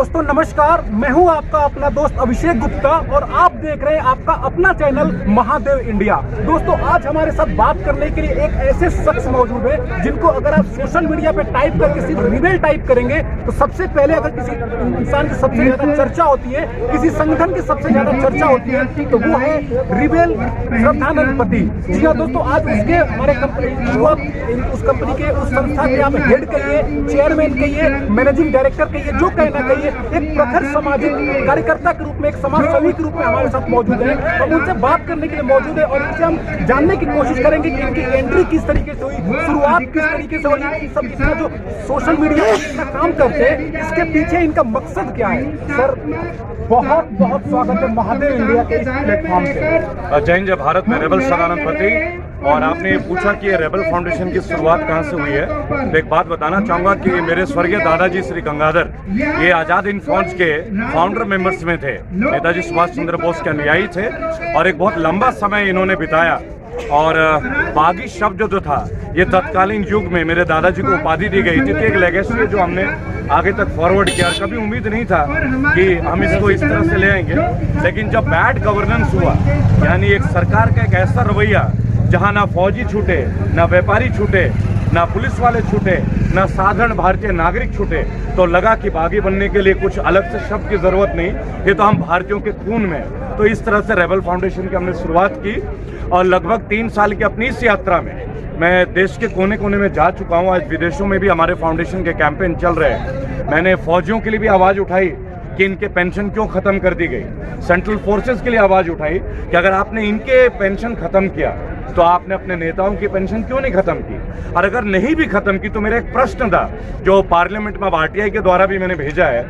दोस्तों नमस्कार, मैं हूं आपका अपना दोस्त अभिषेक गुप्ता और आप देख रहे हैं आपका अपना चैनल महादेव इंडिया। दोस्तों आज हमारे साथ बात करने के लिए एक ऐसे शख्स मौजूद है जिनको अगर आप सोशल मीडिया पे टाइप करके सिर्फ रिबेल टाइप करेंगे तो सबसे पहले अगर किसी इंसान की सबसे ज्यादा चर्चा होती है, किसी संगठन की सबसे ज्यादा चर्चा होती है तो वो है रिबेल श्रद्धानंद। जी हाँ दोस्तों, आज उसके हमारे उस कंपनी के उस संस्था के आप हेड कहिए, चेयरमैन कहिए, मैनेजिंग डायरेक्टर कहिए, जो कहना कहिए, एक प्रखर सामाजिक कार्यकर्ता के रूप में, एक समाज सेवी के रूप में हमारे साथ मौजूद है और उनसे बात करने के लिए मौजूद है और इनसे हम जानने की कोशिश करेंगे कि इनकी एंट्री किस तरीके से हुई, शुरुआत किस तरीके से हुई, सब इतना जो सोशल मीडिया पर इतना काम करते हैं इसके पीछे इनका मकसद क्या है। सर बहुत बहुत स्वागत है महादेव इंडिया के इस प्लेटफॉर्म पे। जय हिंद, जय भारत में रेबल श्रद्धानंद। और आपने पूछा कि ये रेबल फाउंडेशन की शुरुआत कहाँ से हुई है, तो एक बात बताना चाहूँगा कि मेरे स्वर्गीय दादाजी श्री गंगाधर ये आज़ाद हिंद फौज के फाउंडर मेंबर्स में थे। नेताजी सुभाष चंद्र बोस के अनुयायी थे और एक बहुत लंबा समय इन्होंने बिताया। और बागी शब्द जो था ये तत्कालीन युग में मेरे दादाजी को उपाधि दी गई थी, एक लेगेसी है जो हमने आगे तक फॉरवर्ड किया। कभी उम्मीद नहीं था कि हम इसको इस तरह से ले आएंगे, लेकिन जब बैड गवर्नेंस हुआ, यानी एक सरकार का एक ऐसा रवैया जहां ना फौजी छूटे, ना व्यापारी छूटे, ना पुलिस वाले छूटे, ना साधारण भारतीय नागरिक छूटे, तो लगा कि बागी बनने के लिए कुछ अलग से शब्द की जरूरत नहीं, ये तो हम भारतीयों के खून में। तो इस तरह से रेबल फाउंडेशन की हमने शुरुआत की और लगभग 3 साल की अपनी इस यात्रा में मैं देश के कोने कोने में जा चुका हूँ। आज विदेशों में भी हमारे फाउंडेशन के कैंपेन चल रहे हैं। मैंने फौजियों के लिए भी आवाज़ उठाई कि इनके पेंशन क्यों खत्म कर दी गई, सेंट्रल फोर्सेस के लिए आवाज़ उठाई कि अगर आपने इनके पेंशन खत्म किया तो आपने अपने नेताओं की पेंशन क्यों नहीं खत्म की, और अगर नहीं भी खत्म की तो मेरा एक प्रश्न था जो पार्लियामेंट में आरटीआई के द्वारा भी मैंने भेजा है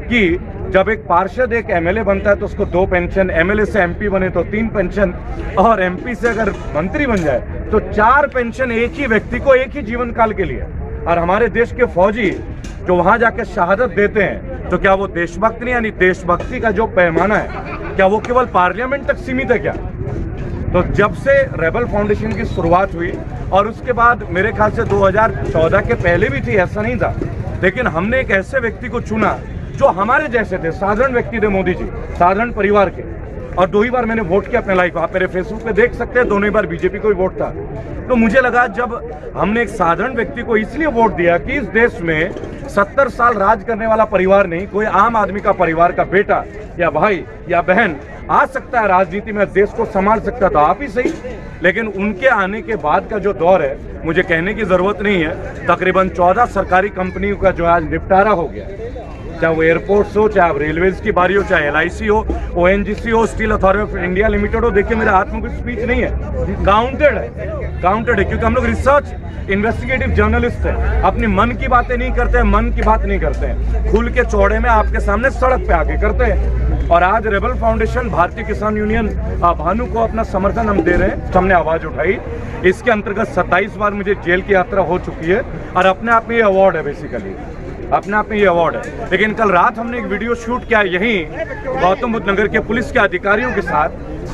कि जब एक पार्षद एक एमएलए बनता है तो उसको 2 पेंशन, एमएलए से एमपी बने तो 3 पेंशन, और एमपी से अगर मंत्री बन जाए तो 4 पेंशन एक ही व्यक्ति को एक ही जीवन काल के लिए। और हमारे देश के फौजी जो वहां जाके शहादत देते हैं तो क्या वो देशभक्त नहीं, यानी देशभक्ति का जो पैमाना है क्या वो केवल पार्लियामेंट तक सीमित है क्या? तो जब से रेबल फाउंडेशन की शुरुआत हुई और उसके बाद मेरे ख्याल से 2014 के पहले भी थी, ऐसा नहीं था, लेकिन हमने एक ऐसे व्यक्ति को चुना जो हमारे जैसे थे, साधारण व्यक्ति थे, मोदी जी, साधारण परिवार के। और 2 ही बार मैंने वोट किया अपने लाइफ, आप मेरे फेसबुक पे देख सकते हैं, दोनों ही बार बीजेपी को ही वोट था। तो मुझे लगा जब हमने एक साधारण व्यक्ति को इसलिए वोट दिया कि इस देश में 70 साल राज करने वाला परिवार नहीं, कोई आम आदमी का परिवार का बेटा या भाई या बहन आ सकता है राजनीति में, देश को संभाल सकता, तो आप ही सही। लेकिन उनके आने के बाद का जो दौर है, मुझे कहने की जरूरत नहीं है, तकरीबन 14 सरकारी कंपनियों का जो आज निपटारा हो गया, चाहे वो एयरपोर्ट्स हो, चाहे रेलवेज की बारी हो, चाहे LIC हो, ONGC हो, steel authority of India limited हो। देखिए मेरे हाथ में कोई स्पीच नहीं है, काउंटेड है क्योंकि हम लोग रिसर्च इन्वेस्टिगेटिव जर्नलिस्ट हैं, अपनी मन की बातें नहीं करते हैं, मन की बात नहीं करते हैं, खुल के चौड़े में आपके सामने सड़क पे आके करते हैं। और आज रेबल फाउंडेशन, भारतीय किसान यूनियन भानु को अपना समर्थन हम दे रहे हैं, हमने आवाज उठाई। इसके अंतर्गत 27 बार मुझे जेल की यात्रा हो चुकी है और अपने आप में ये अवार्ड है, बेसिकली अपने आप में ये अवार्ड है। लेकिन कल रात हमने एक वीडियो शूट किया यहीं गौतम बुद्ध नगर के पुलिस के अधिकारियों के साथ,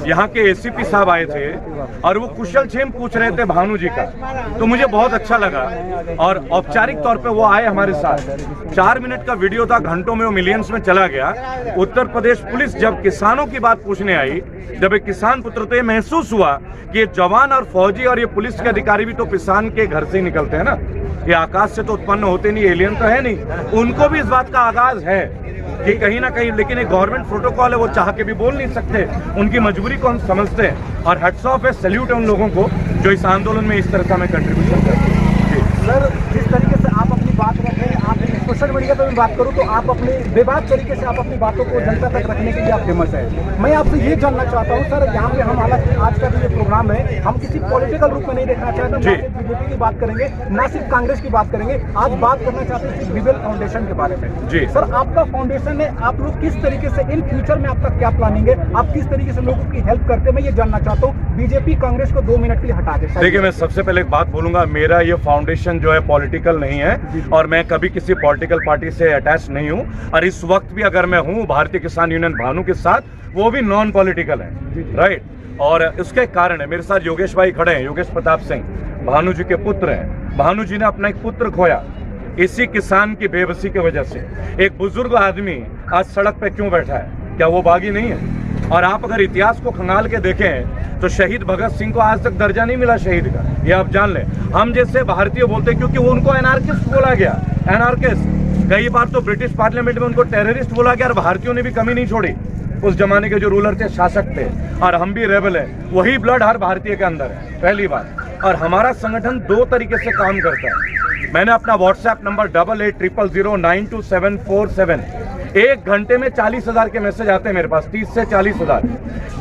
यहाँ के ACP साहब आए थे और वो कुशल क्षेम पूछ रहे थे भानु जी का, तो मुझे बहुत अच्छा लगा और औपचारिक तौर पे वो आए हमारे साथ। 4 मिनट का वीडियो था, घंटों में वो मिलियंस में चला गया। उत्तर प्रदेश पुलिस जब किसानों की बात पूछने आई, जब एक किसान पुत्र, तो ये महसूस हुआ कि ये जवान और फौजी और ये पुलिस के अधिकारी भी तो किसान के घर से ही निकलते हैं ना, ये आकाश से तो उत्पन्न होते नहीं, एलियन तो है नहीं। उनको भी इस बात का आगाज है कि कहीं ना कहीं, लेकिन एक गवर्नमेंट प्रोटोकॉल है, वो चाह के भी बोल नहीं सकते, उनकी मजबूरी को हम समझते हैं। और हैट्स ऑफ है, सैल्यूट है उन लोगों को जो इस आंदोलन में इस तरह का हमें कंट्रीब्यूशन करते हैं। सर जिस तरीके से आप अपनी बात रखें, आप सोशल मीडिया पर भी बात करूं तो आप अपने बेबाक तरीके से आप अपनी बातों को जनता तक रखने के लिए आप फेमस है। मैं आपसे ये जानना चाहता हूं सर, यहाँ पे हम हालांकि आज का जो ये प्रोग्राम है, हम किसी पॉलिटिकल रूप में नहीं देखना चाहते, ना सिर्फ बीजेपी की बात करेंगे, ना सिर्फ कांग्रेस की बात करेंगे, आज बात करना चाहते हैं सिर्फ रिबेल फाउंडेशन के बारे में। जी सर, आपका फाउंडेशन है, आप लोग किस तरीके से इन फ्यूचर में आपका क्या प्लानिंग है, आप किस तरीके से लोगों की हेल्प करते हैं, मैं ये जानना चाहता हूँ। बीजेपी कांग्रेस को 2 मिनट के लिए हटा दे। देखिए मैं सबसे पहले एक बात बोलूंगा, मेरा ये फाउंडेशन जो है पॉलिटिकल नहीं है और मैं कभी किसी पॉलिटिकल पार्टी से अटैच नहीं हूं, और इस वक्त भी अगर मैं हूं भारतीय किसान यूनियन भानु के साथ, वो भी नॉन पॉलिटिकल है, राइट। और उसके कारण है, मेरे साथ योगेश भाई खड़े हैं, योगेश प्रताप सिंह भानु जी के पुत्र हैं। भानु जी ने अपना एक पुत्र खोया इसी किसान की बेबसी की वजह से। एक बुजुर्ग आदमी आज सड़क पे क्यों बैठा है? क्या वो बागी नहीं है? और आप अगर इतिहास को खंगाल के देखें तो शहीद भगत सिंह को आज तक दर्जा नहीं मिला शहीद का, ये आप जान लें। हम जैसे भारतीय बोलते हैं क्योंकि वो उनको एनार्किस्ट बोला गया, एनार्किस्ट। कई बार तो ब्रिटिश पार्लियामेंट में उनको टेररिस्ट बोला गया और भारतीयों ने भी कमी नहीं छोड़ी। उस जमाने के जो रूलर थे, शासक थे, और हम भी रेबल है, वही ब्लड हर भारतीय के अंदर है, पहली बात। और हमारा संगठन 2 तरीके से काम करता है। मैंने अपना व्हाट्सएप नंबर 8800092747, 1 घंटे में 40,000 के मैसेज आते हैं मेरे पास, 30 से 40,000।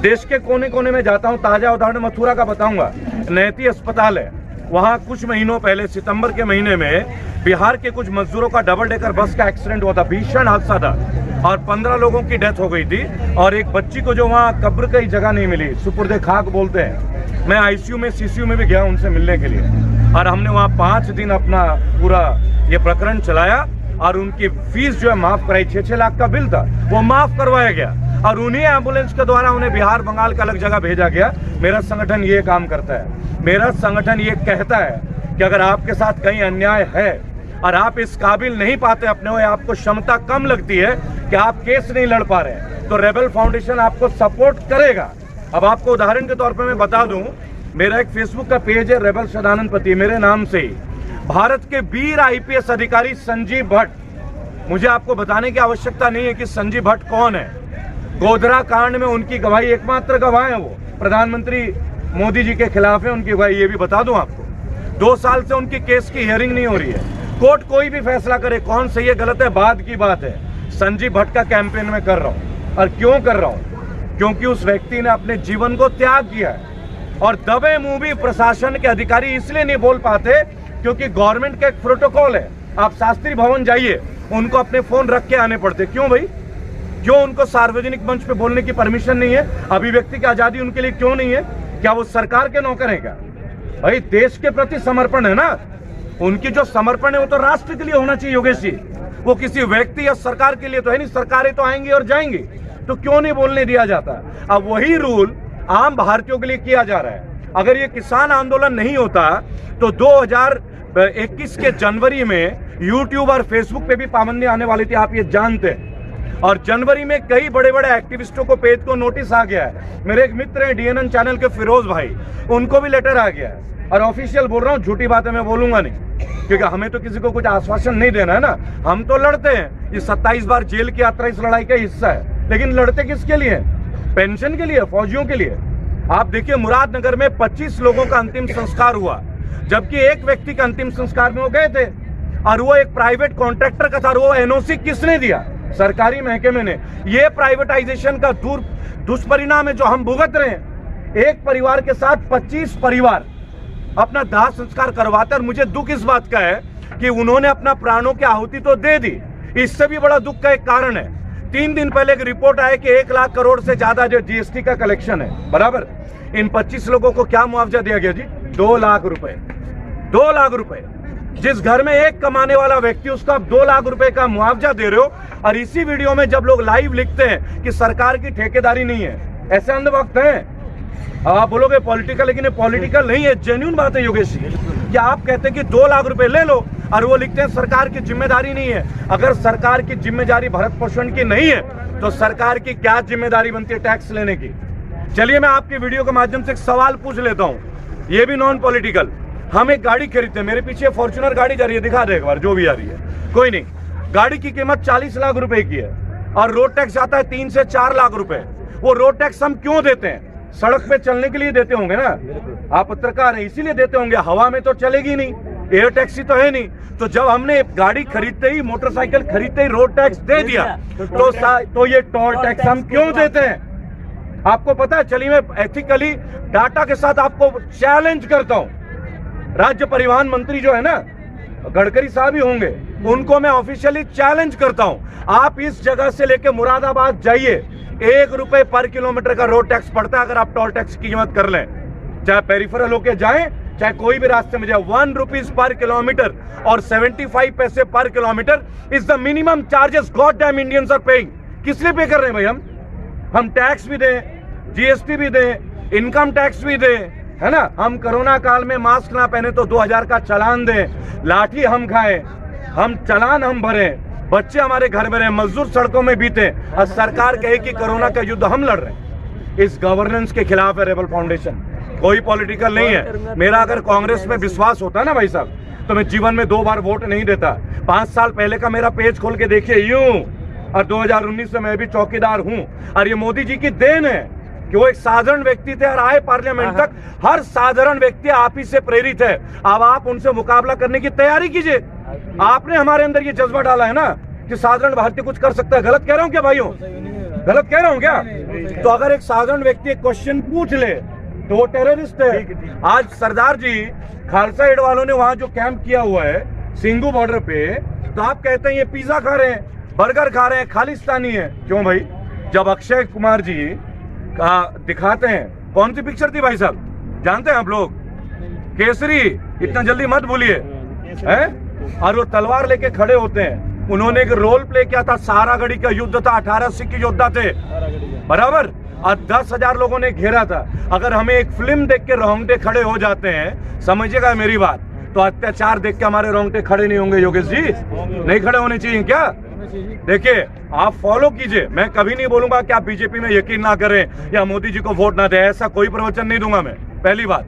देश के कोने कोने में जाता हूँ। ताजा उदाहरण मथुरा का बताऊंगा। नैती अस्पताल है, वहाँ कुछ महीनों पहले सितंबर के महीने में बिहार के कुछ मजदूरों का डबल डेकर बस का एक्सीडेंट हुआ था, भीषण हादसा था और 15 लोगों की डेथ हो गई थी। और एक बच्ची को जो वहाँ कब्र की जगह नहीं मिली, सुपुर्दे खाक बोलते हैं। मैं आईसीयू में, सीसीयू में भी गया उनसे मिलने के लिए, और हमने वहाँ 5 दिन अपना पूरा ये प्रकरण चलाया और उनकी फीस जो है माफ कराई। 6-6 लाख का बिल था, वो माफ करवाया गया और उन्हीं एम्बुलेंस के द्वारा उन्हें बिहार बंगाल का अलग जगह भेजा गया। मेरा संगठन ये काम करता है। मेरा संगठन ये कहता है कि अगर आपके साथ कहीं अन्याय है और आप इस काबिल नहीं पाते अपने हुए, आपको क्षमता कम लगती है कि आप केस नहीं लड़ पा रहे, तो रेबल फाउंडेशन आपको सपोर्ट करेगा। अब आपको उदाहरण के तौर पे मैं बता दूं, मेरा एक फेसबुक का पेज है रेबल सदानंद पति, मेरे नाम से ही। भारत के वीर आईपीएस अधिकारी संजीव भट्ट, मुझे आपको बताने की आवश्यकता नहीं है कि संजीव भट्ट कौन है। गोधरा कांड में उनकी गवाही, एकमात्र गवाह है वो, प्रधानमंत्री मोदी जी के खिलाफ है उनकी गवाही, ये भी बता दूं आपको। 2 साल से उनकी केस की हियरिंग नहीं हो रही है। कोर्ट कोई भी फैसला करे, कौन सही है गलत है बाद की बात है। संजीव भट्ट का कैंपेन मैं कर रहा हूं। और क्यों कर रहा हूं? क्योंकि उस व्यक्ति ने अपने जीवन को त्याग किया है। और दबे मुंह भी प्रशासन के अधिकारी इसलिए नहीं बोल पाते क्योंकि गवर्नमेंट का एक प्रोटोकॉल है। आप शास्त्री भवन जाइए, उनको अपने फोन रख के आने पड़ते। क्यों भाई? क्यों उनको सार्वजनिक मंच पे बोलने की परमिशन नहीं है? अभिव्यक्ति की आजादी उनके लिए क्यों नहीं है? क्या वो सरकार के नौकर हैं क्या? भाई देश के प्रति समर्पण है ना, उनकी जो समर्पण है वो तो राष्ट्र के लिए होना चाहिए योगेश जी, वो किसी व्यक्ति या सरकार के लिए तो है नहीं। सरकारें तो आएंगी और जाएंगी, तो क्यों नहीं बोलने दिया जाता? अब वही रूल आम भारतीयों के लिए किया जा रहा है। अगर ये किसान आंदोलन नहीं होता तो 2021 के जनवरी में यूट्यूब और फेसबुक पे भी पाबंदी आने वाली थी, आप ये जानते हैं। और जनवरी में कई बड़े बड़े एक्टिविस्टों को, पेज को नोटिस आ गया है। मेरे एक मित्र हैं DNN चैनल के फिरोज भाई, उनको भी लेटर आ गया है। और ऑफिशियल बोल रहा हूँ, झूठी बात है मैं बोलूंगा नहीं, क्योंकि हमें तो किसी को कुछ आश्वासन नहीं देना है ना। हम तो लड़ते हैं, ये 27 बार जेल की यात्रा इस लड़ाई का हिस्सा है। लेकिन लड़ते किसके लिए? पेंशन के लिए, फौजियों के लिए। आप देखिए मुरादनगर में 25 लोगों का अंतिम संस्कार हुआ, जबकि एक व्यक्ति का अंतिम संस्कार में वो गए थे और वो एक प्राइवेट कॉन्ट्रैक्टर का था। और वो NOC किसने दिया? सरकारी महकमे ने। ये प्राइवेटाइजेशन का दुष्परिणाम है जो हम भुगत रहे हैं। एक परिवार के साथ 25 परिवार अपना दाह संस्कार करवाते। और मुझे दुख इस बात का है कि उन्होंने अपना प्राणों की आहुति तो दे दी। इससे भी बड़ा दुख का एक कारण है, 3 दिन पहले एक रिपोर्ट आई कि 1 लाख करोड़ से ज्यादा जो GST का कलेक्शन है, बराबर। इन 25 लोगों को क्या मुआवजा दिया गया जी? 2 लाख रुपए। 2 लाख रुपए। जिस घर में एक कमाने वाला व्यक्ति, उसको आप 2 लाख रुपए का मुआवजा दे रहे हो। और इसी वीडियो में जब लोग लाइव लिखते हैं कि सरकार की ठेकेदारी नहीं है, ऐसे अंधभक्त हैं। आप बोलोगे पॉलिटिकल, लेकिन ये पॉलिटिकल नहीं है, जेन्युइन बात है योगेश जी। कि आप कहते हैं कि 2 लाख रुपए ले लो और वो लिखते हैं सरकार की जिम्मेदारी नहीं है। अगर सरकार की जिम्मेदारी भरत पोषण की नहीं है तो सरकार की क्या जिम्मेदारी बनती है टैक्स लेने की? चलिए मैं आपके वीडियो के माध्यम से एक सवाल पूछ लेता हूं, ये भी नॉन पॉलिटिकल। हम एक गाड़ी खरीदते हैं, मेरे पीछे फॉर्च्यूनर गाड़ी जा रही है, दिखा दे एक बार जो भी आ रही है, कोई नहीं। गाड़ी की कीमत 40 लाख रुपए की है और रोड टैक्स आता है 3 से 4 लाख रुपए। वो रोड टैक्स हम क्यों देते हैं? सड़क पे चलने के लिए देते होंगे ना, आप पत्रकार हैं इसीलिए देते होंगे। हवा में तो चलेगी नहीं, एयर टैक्सी तो है नहीं। तो जब हमने गाड़ी खरीदते ही, मोटरसाइकिल खरीदते ही रोड टैक्स दे दिया तो ये टोल टैक्स हम क्यों देते हैं? आपको पता है? चलिए मैं एथिकली डाटा के साथ आपको चैलेंज करता हूं। राज्य परिवहन मंत्री जो है ना, गडकरी साहब ही होंगे, उनको मैं ऑफिशियली चैलेंज करता हूं। आप इस जगह से लेके मुरादाबाद जाइए, 1 रुपए पर किलोमीटर का रोड टैक्स पड़ता है। अगर आप टोल टैक्स की कीमत कर लें, चाहे पेरिफेरल होके जाएं, चाहे कोई भी रास्ते में जाए, 1 रुपीज पर किलोमीटर और 75 पैसे पर kilometre is the minimum charges god damn Indians are paying. किस लिए पे कर रहे हैं भाई? हम टैक्स भी दें, GST भी दें, इनकम टैक्स भी दें, है ना। हम कोरोना काल में मास्क ना पहने तो 2000 का चालान दें, लाठी हम खाएं, हम चालान हम भरे, बच्चे हमारे घर में रहे, मजदूर सड़कों में बीते, और सरकार कहे कि कोरोना का युद्ध हम लड़ रहे हैं। इस गवर्नेंस के खिलाफ है रेबल फाउंडेशन, कोई पॉलिटिकल नहीं है। मेरा अगर कांग्रेस में विश्वास होता ना भाई साहब, तो मैं जीवन में 2 बार वोट नहीं देता। 5 साल पहले का मेरा पेज खोल के देखिए यूं, और 2019 से मैं भी चौकीदार हूं। और ये मोदी जी की देन है कि वो एक साधारण व्यक्ति थे और आए पार्लियामेंट तक। हर साधारण व्यक्ति आप ही से प्रेरित है। अब आप उनसे मुकाबला करने की तैयारी कीजिए। आपने हमारे अंदर ये जज्बा डाला है ना कि साधारण भारतीय कुछ कर सकता है। गलत कह रहा हूं क्या भाइयों? गलत कह रहा हूं क्या? तो अगर एक साधारण व्यक्ति एक क्वेश्चन पूछ ले तो वो टेररिस्ट है। आज सरदार जी खालसा एड वालों ने वहां जो कैंप किया हुआ है सिंगू बॉर्डर पे, तो आप कहते हैं ये पिज्जा खा रहे हैं, बर्गर खा रहे हैं, खालिस्तानी है। क्यों भाई? जब अक्षय कुमार जी का दिखाते हैं, कौन सी पिक्चर थी भाई साहब, जानते हैं आप लोग? केसरी, इतना जल्दी मत भूलिए, हैं? और वो तलवार लेके खड़े होते हैं। उन्होंने एक रोल प्ले किया था, सारागढ़ी का युद्ध था, 18 सिख योद्धा थे, बराबर, और 10,000 लोगों ने घेरा था। अगर हमें एक फिल्म देख के रोंगटे खड़े हो जाते हैं, समझिएगा मेरी बात, तो अत्याचार देख के हमारे रोंगटे खड़े नहीं होंगे योगेश जी? नहीं खड़े होने चाहिए क्या? देखिए, आप फॉलो कीजिए। मैं कभी नहीं बोलूंगा कि आप बीजेपी में यकीन ना करें या मोदी जी को वोट ना दें, ऐसा कोई प्रवचन नहीं दूंगा मैं। पहली बात,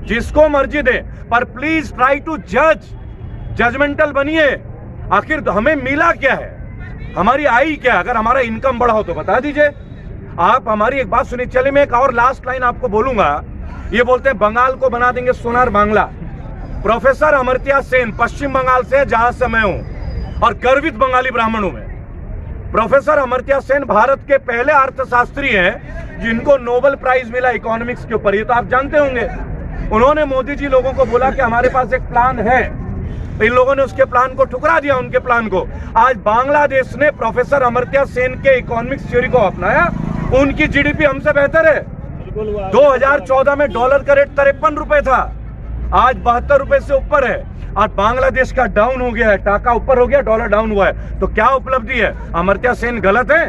जिसको मर्जी दे, पर प्लीज ट्राई टू जजमेंटल बनिए। आखिर हमें मिला क्या है, हमारी आई क्या? अगर हमारा इनकम बढ़ा हो तो बता दीजिए। आप हमारी एक बात सुनिए। चलिए मैं एक और लास्ट लाइन आपको बोलूंगा। ये बोलते हैं बंगाल को बना देंगे सोनार बांग्ला। प्रोफेसर अमर्त्य सेन पश्चिम बंगाल से, जहां से मैं हूं, और गर्वित बंगाली ब्राह्मण हूं मैं। प्रोफेसर अमर्त्य सेन भारत के पहले अर्थशास्त्री हैं जिनको नोबेल प्राइज मिला इकोनॉमिक्स के ऊपर, ये तो आप जानते होंगे। उन्होंने मोदी जी लोगों को बोला कि हमारे पास एक प्लान है, इन लोगों ने उसके प्लान को ठुकरा दिया, उनके प्लान को। आज बांग्लादेश ने प्रोफेसर अमर्त्य सेन के इकोनॉमिक्स थ्योरी को अपनाया, उनकी जीडीपी हमसे बेहतर है। 2014 में डॉलर का रेट 53 रुपए था, आज 72 रुपए से ऊपर है। और बांग्लादेश का डाउन हो गया है, टाका ऊपर हो गया, डॉलर डाउन हुआ है। तो क्या उपलब्धि है? अमर्त्य सेन गलत है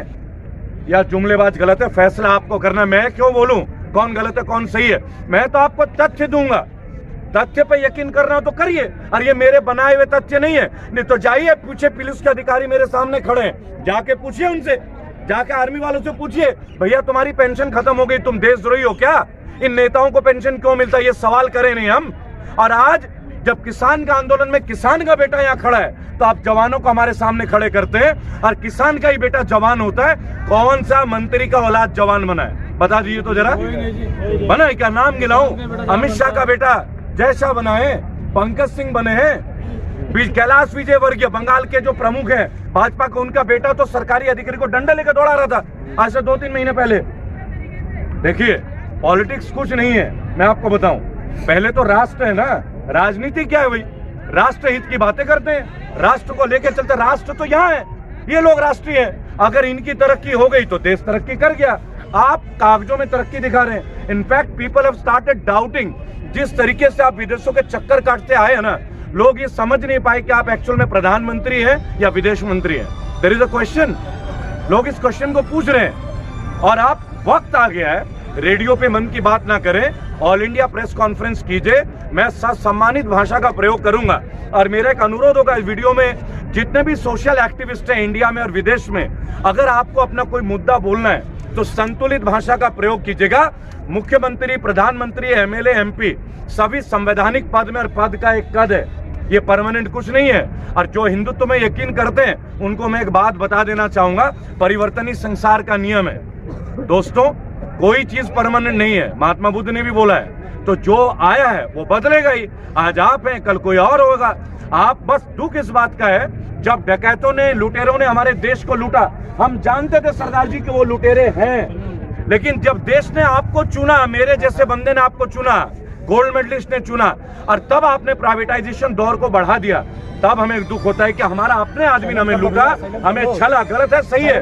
या जुमलेबाज गलत है? फैसला आपको करना। मैं क्यों बोलूं कौन गलत है कौन सही है? मैं तो आपको तथ्य दूंगा, तथ्य पे यकीन करना हो तो करिए। और ये मेरे बनाए हुए तथ्य नहीं है। नहीं तो जाइए, पूछे, पुलिस के अधिकारी मेरे सामने खड़े हैं, जाके पूछिए उनसे, जाके आर्मी वालों से पूछिए, भैया तुम्हारी पेंशन खत्म हो गई, तुम देशद्रोही हो क्या? इन नेताओं को पेंशन क्यों मिलता है? ये सवाल करें नहीं हम। और आज जब किसान का आंदोलन में किसान का बेटा यहाँ खड़ा है, तो आप जवानों को हमारे सामने खड़े करते हैं, और किसान का ही बेटा जवान होता है। कौन सा मंत्री का औलाद जवान बना है? बता दीजिए तो जरा, बना है क्या? नाम गिनाऊं? अमित शाह का बेटा जय शाह बना है, पंकज सिंह बने हैं, कैलाश विजयवर्गीय बंगाल के जो प्रमुख हैं भाजपा का, उनका बेटा तो सरकारी अधिकारी को डंडा लेकर दौड़ा रहा था आज से 2-3 महीने पहले। देखिए, पॉलिटिक्स कुछ नहीं है, मैं आपको बताऊं। पहले तो राष्ट्र है ना, राजनीति क्या है भाई? राष्ट्र हित की बातें करते हैं, राष्ट्र को लेकर चलते। राष्ट्र तो यहाँ है, ये लोग राष्ट्रीय है। अगर इनकी तरक्की हो गई तो देश तरक्की कर गया। आप कागजों में तरक्की दिखा रहे हैं। In fact people have started doubting. जिस तरीके से आप विदेशों के चक्कर काटते आए हैं ना, लोग ये समझ नहीं पाए कि आप एक्चुअल में प्रधानमंत्री हैं या विदेश मंत्री हैं। देयर इज अ क्वेश्चन, लोग इस क्वेश्चन को पूछ रहे हैं। और आप, वक्त आ गया है, रेडियो पे मन की बात ना करें, ऑल इंडिया प्रेस कॉन्फ्रेंस कीजिए। मैं सम्मानित भाषा का प्रयोग करूंगा। और मेरा एक अनुरोध होगा इस वीडियो में, जितने भी सोशल एक्टिविस्ट हैं इंडिया में और विदेश में, अगर आपको अपना कोई मुद्दा बोलना है तो संतुलित भाषा का प्रयोग कीजिएगा। मुख्यमंत्री, प्रधानमंत्री, एमएलए, एमपी, सभी संवैधानिक पद में, और पद का एक कद है, ये परमानेंट कुछ नहीं है। और जो हिंदुत्व में यकीन करते हैं उनको मैं एक बात बता देना चाहूंगा, परिवर्तन ही संसार का नियम है। दोस्तों, कोई चीज परमानेंट नहीं है, महात्मा बुद्ध ने भी बोला है। तो जो आया है वो बदलेगा ही। आज आप हैं, कल कोई और होगा। आप, बस दुख इस बात का है, जब डकैतों ने, लुटेरों ने हमारे देश को लूटा, हम जानते थे सरदार जी कि वो लुटेरे हैं। लेकिन जब देश ने आपको चुना, मेरे जैसे बंदे ने आपको चुना, गोल्ड मेडलिस्ट ने चुना, और तब आपने प्राइवेटाइजेशन दौर को बढ़ा दिया, तब हमें एक दुख होता है कि हमारा अपने आदमी ने हमें लूटा, हमें छला। गलत है, सही है?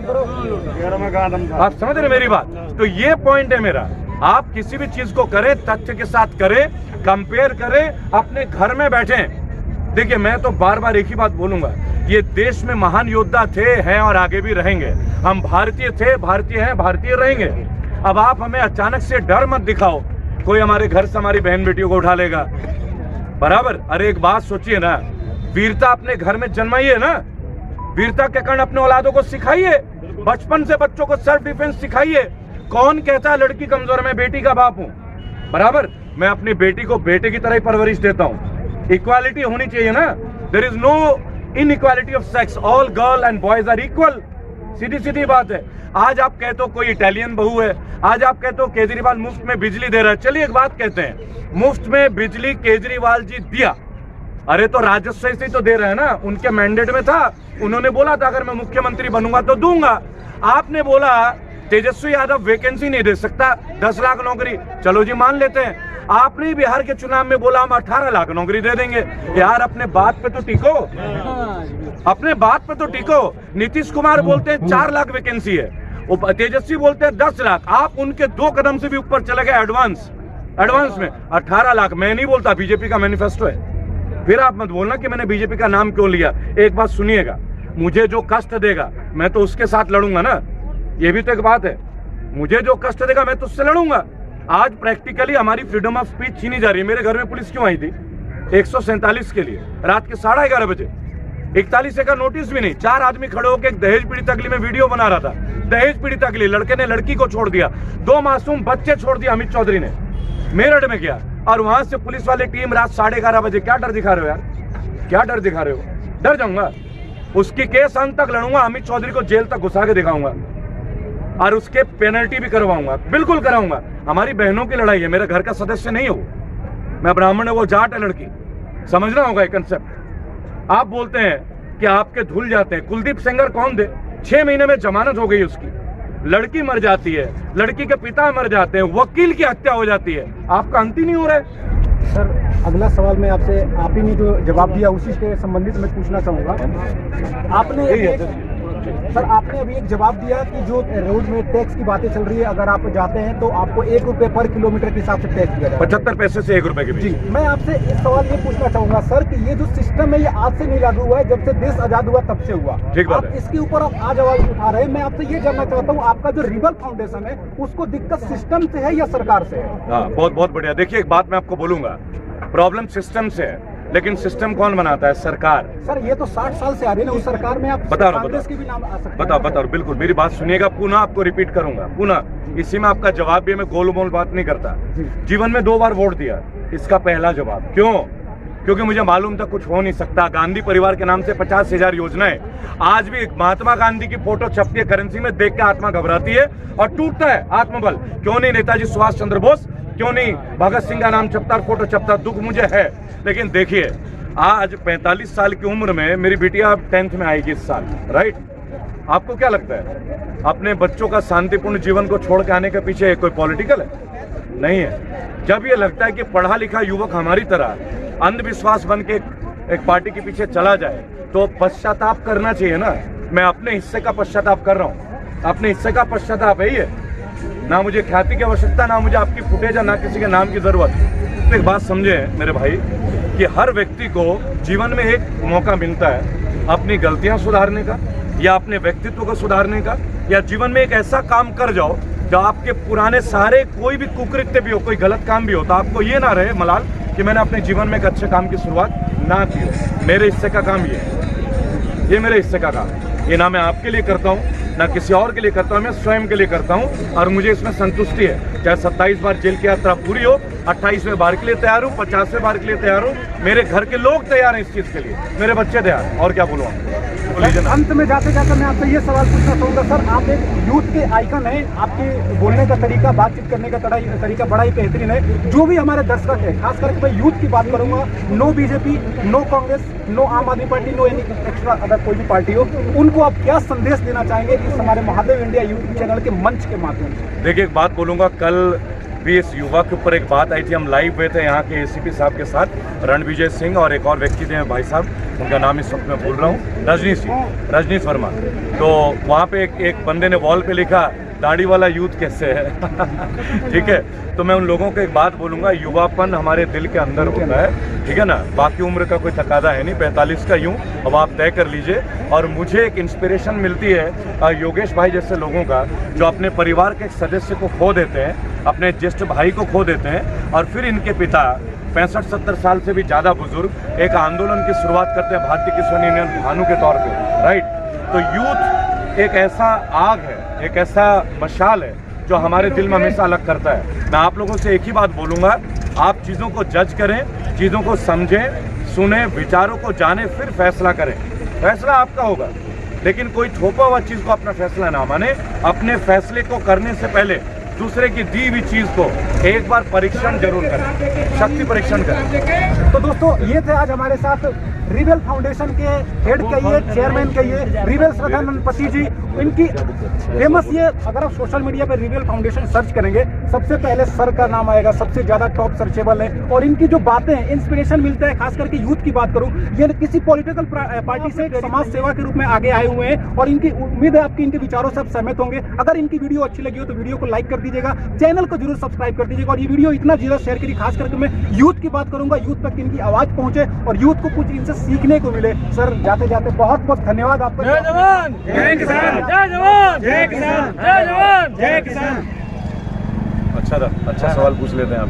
आप समझ रहे मेरी बात? तो ये पॉइंट है मेरा। आप किसी भी चीज को करें, तथ्य के साथ करें, कंपेयर करें, अपने घर में बैठें। देखिए, मैं तो बार बार एक ही बात बोलूंगा, ये देश में महान योद्धा थे, हैं और आगे भी रहेंगे। हम भारतीय थे, भारतीय हैं, भारतीय रहेंगे। अब आप हमें अचानक से डर मत दिखाओ, कोई हमारे घर से हमारी बहन बेटियों को उठा लेगा, बराबर। अरे एक बात सोचिए ना, वीरता अपने घर में जन्माइए ना, वीरता के कारण अपने औलादों को सिखाइए, बचपन से बच्चों को सेल्फ डिफेंस सिखाइए। कौन कहता है लड़की कमजोर है? मैं बेटी का बाप हूं, बराबर। मैं अपनी बेटी को बेटे की तरह ही परवरिश देता हूं। इक्वालिटी होनी चाहिए ना, there is no inequality of sex, all girl and boys are equal. सीधी सीधी बात है। आज आप कहते हो कोई इटालियन बहू है, आज आप कहते हो केजरीवाल मुफ्त में बिजली दे रहा है। चलिए एक बात कहते हैं, मुफ्त में बिजली केजरीवाल जी दिया, अरे तो राजस्व से ही तो दे रहे हैं ना, उनके मैंडेट में था, उन्होंने बोला था अगर मैं मुख्यमंत्री बनूंगा तो दूंगा। आपने बोला तेजस्वी यादव वैकेंसी नहीं दे सकता, 10 लाख नौकरी, चलो जी मान लेते हैं। आपने बिहार के चुनाव में बोला हम 18 लाख नौकरी दे देंगे। यार अपने बात पे तो टिको, अपने बात पे तो टिको। नीतीश कुमार बोलते हैं 4 लाख वैकेंसी है, तेजस्वी बोलते हैं 10 लाख। आप उनके 2 कदम से भी ऊपर चले गए एडवांस में 18 लाख। मैं नहीं बोलता, बीजेपी का मैनिफेस्टो है। फिर आप मत बोलना कि मैंने बीजेपी का नाम क्यों लिया। एक बात सुनिएगा, मुझे जो कष्ट देगा मैं तो उसके साथ लड़ूंगा ना, ये भी तो एक बात है। मुझे जो कष्ट देगा मैं तो उससे लड़ूंगा। आज प्रैक्टिकली हमारी फ्रीडम ऑफ स्पीच छीनी जा रही है। मेरे घर में पुलिस क्यों आई थी? 147 के लिए, रात के 11:30 बजे। 41 का नोटिस भी नहीं। 4 आदमी खड़े होकर एक दहेज पीड़िता के लिए मैं वीडियो बना रहा था, दहेज पीड़िता के लिए। लड़के ने लड़की को छोड़ दिया, 2 मासूम बच्चे छोड़ दिया अमित चौधरी ने, मेरठ में गया। और वहां से पुलिस वाली टीम रात 11:30 बजे। क्या डर दिखा रहे हो यार, क्या डर दिखा रहे हो? डर जाऊंगा? उसकी केस अंत तक लड़ूंगा, अमित चौधरी को जेल तक घुसा के दिखाऊंगा और उसके पेनल्टी भी करवाऊंगा, बिल्कुल कराऊंगा। हमारी बहनों की लड़ाई है, मेरे घर का सदस्य नहीं हो। मैं ब्राह्मण है, वो जाट है लड़की, समझना होगा ये कंसेप्ट। आप बोलते हैं कि आपके धुल जाते हैं। कुलदीप सेंगर कौन थे? 6 महीने में जमानत हो गई उसकी, लड़की मर जाती है, लड़की के पिता मर जाते हैं, वकील की हत्या हो जाती है, आपका अंत ही नहीं हो रहा है। सर अगला सवाल मैं आपसे, आप ही ने जो जवाब दिया उसी से संबंधित मैं पूछना चाहूंगा। आपने अभी एक जवाब दिया कि जो रोड में टैक्स की बातें चल रही है, अगर आप जाते हैं तो आपको 1 रुपए पर किलोमीटर के हिसाब से टैक्स दिया जाएगा, 75 पैसे से 1 रुपए के बीच। जी, मैं आपसे इस सवाल ये पूछना चाहूंगा सर कि ये जो सिस्टम है ये आज से नहीं लागू हुआ है, जब से देश आजाद हुआ तब से हुआ। ठीक बात है। है। इसके ऊपर आप आज आवाज उठा रहे हैं। मैं आपसे ये जानना चाहता हूँ, आपका जो रिबल फाउंडेशन है उसको दिक्कत सिस्टम से है या सरकार से है? हाँ, बहुत बहुत बढ़िया। देखिए एक बात मैं आपको बोलूंगा, प्रॉब्लम सिस्टम से है, लेकिन सिस्टम कौन बनाता है? सरकार। सर ये तो 60 साल से आ रही है ना, उस सरकार में आप कांग्रेस के भी नाम आ सकते हैं। बताओ बिल्कुल, मेरी बात सुनिएगा, पुनः आपको रिपीट करूंगा, पुनः इसी में आपका जवाब भी, मैं गोल मोल बात नहीं करता। जीवन में 2 बार वोट दिया, इसका पहला जवाब क्यों? क्योंकि मुझे मालूम था कुछ हो नहीं सकता। गांधी परिवार के नाम से 50,000 योजनाएं, आज भी महात्मा गांधी की फोटो छपती है करेंसी में, देख के आत्मा घबराती है और टूटता है आत्मबल। क्यों नहीं नेताजी सुभाष चंद्र बोस, क्यों नहीं भगत सिंह का नाम छपता, फोटो छपता? दुख मुझे है, लेकिन देखिए आज 45 साल की उम्र में मेरी बिटिया 10th में आएगी इस साल, राइट? आपको क्या लगता है अपने बच्चों का शांतिपूर्ण जीवन को छोड़ के आने के पीछे कोई पॉलिटिकल है? नहीं है। जब ये लगता है कि पढ़ा लिखा युवक हमारी तरह अंधविश्वास बन के एक पार्टी के पीछे चला जाए तो पश्चाताप करना चाहिए ना। मैं अपने हिस्से का पश्चाताप कर रहा हूँ, अपने हिस्से का पश्चाताप है ये। ना मुझे ख्याति की आवश्यकता, ना मुझे आपकी फुटेज, ना किसी के नाम की जरूरत। तो एक बात समझे मेरे भाई कि हर व्यक्ति को जीवन में एक मौका मिलता है अपनी गलतियां सुधारने का, या अपने व्यक्तित्व को सुधारने का, या जीवन में एक ऐसा काम कर जाओ जो आपके पुराने सारे कोई भी कुकृत्य भी हो, कोई गलत काम भी हो, तो आपको ये ना रहे मलाल कि मैंने अपने जीवन में एक अच्छे काम की शुरुआत ना की हो। मेरे हिस्से का काम ये है, ये मेरे हिस्से का काम है। ये ना मैं आपके लिए करता हूँ, ना किसी और के लिए करता हूँ, मैं स्वयं के लिए करता हूँ और मुझे इसमें संतुष्टि है। चाहे 27 बार जेल की यात्रा पूरी हो, 28वें बार के लिए तैयार हूँ, 50वें बार के लिए तैयार हूँ। मेरे घर के लोग तैयार हैं इस चीज़ के लिए, मेरे बच्चे तैयार हैं। और क्या बोलूँ? अंत में जाते जाते मैं आपसे ये सवाल पूछना चाहूँगा सर, आप एक यूथ के आइकन हैं, आपके बोलने का तरीका, बातचीत करने का तरीका बड़ा ही बेहतरीन है। जो भी हमारे दर्शक है, खास करके मैं यूथ की बात करूँगा, no BJP, no Congress, no Aam Aadmi Party, no any extra other कोई भी पार्टी हो, उनको आप क्या संदेश देना चाहेंगे इस हमारे महादेव इंडिया यूट्यूब चैनल के मंच के माध्यम से? देखिए एक बात बोलूँगा, कल भी इस युवा के ऊपर एक बात आई थी, हम लाइव हुए थे यहाँ के एसीपी साहब के साथ, रणविजय सिंह और एक और व्यक्ति थे भाई साहब, उनका नाम इस वक्त मैं भूल रहा हूँ, रजनीश वर्मा। तो वहाँ पे एक बंदे ने वॉल पे लिखा, दाढ़ी वाला यूथ कैसे है? ठीक है, तो मैं उन लोगों को एक बात बोलूँगा, युवापन हमारे दिल के अंदर होता है, ठीक है ना? बाकी उम्र का कोई तकादा है नहीं, 45 का यूँ, अब आप तय कर लीजिए। और मुझे एक इंस्पिरेशन मिलती है योगेश भाई जैसे लोगों का, जो अपने परिवार के एक सदस्य को खो देते हैं, अपने ज्येष्ठ भाई को खो देते हैं, और फिर इनके पिता 65-70 साल से भी ज़्यादा बुजुर्ग एक आंदोलन की शुरुआत करते हैं भारतीय किसान यूनियन भानु के तौर पे, राइट। तो यूथ एक ऐसा आग है, एक ऐसा मशाल है जो हमारे दिल में हमेशा अलग करता है। मैं आप लोगों से एक ही बात बोलूँगा, आप चीज़ों को जज करें, चीज़ों को समझें, सुने, विचारों को जाने, फिर फैसला करें। फैसला आपका होगा, लेकिन कोई थोपा हुआ चीज़ को अपना फैसला ना माने। अपने फैसले को करने से पहले दूसरे की दी हुई चीज़ को एक बार परीक्षण जरूर करें, शक्ति परीक्षण करें। तो दोस्तों ये थे आज हमारे साथ रिबेल फाउंडेशन के हेड कहिए, चेयरमैन कहिए, रिबेल श्रद्धानंद जी। इनकी फेमस ये, अगर आप सोशल मीडिया पे रिबेल फाउंडेशन सर्च करेंगे सबसे पहले सर का नाम आएगा, सबसे ज्यादा टॉप सर्चेबल है। और इनकी जो बातें हैं, इंस्पिरेशन मिलता है। खास करके यूथ की बात करूं, ये किसी पॉलिटिकल पार्टी से समाज सेवा के रूप में आगे आए हुए हैं और इनकी उम्मीद है आपकी इनके विचारों से आप सहमत होंगे। अगर इनकी वीडियो अच्छी लगी हो तो वीडियो को लाइक कर दीजिएगा, चैनल को जरूर सब्सक्राइब कर दीजिएगा और ये वीडियो इतना ज्यादा शेयर करिए। खास करके मैं यूथ की बात करूंगा, यूथ तक इनकी आवाज पहुंचे और यूथ को कुछ इनसे सीखने को मिले। सर जाते जाते बहुत बहुत धन्यवाद आपका। जय जवान जय किसान, जय जवान जय किसान, जय जवान जय किसान। अच्छा सवाल पूछ लेते हैं आप।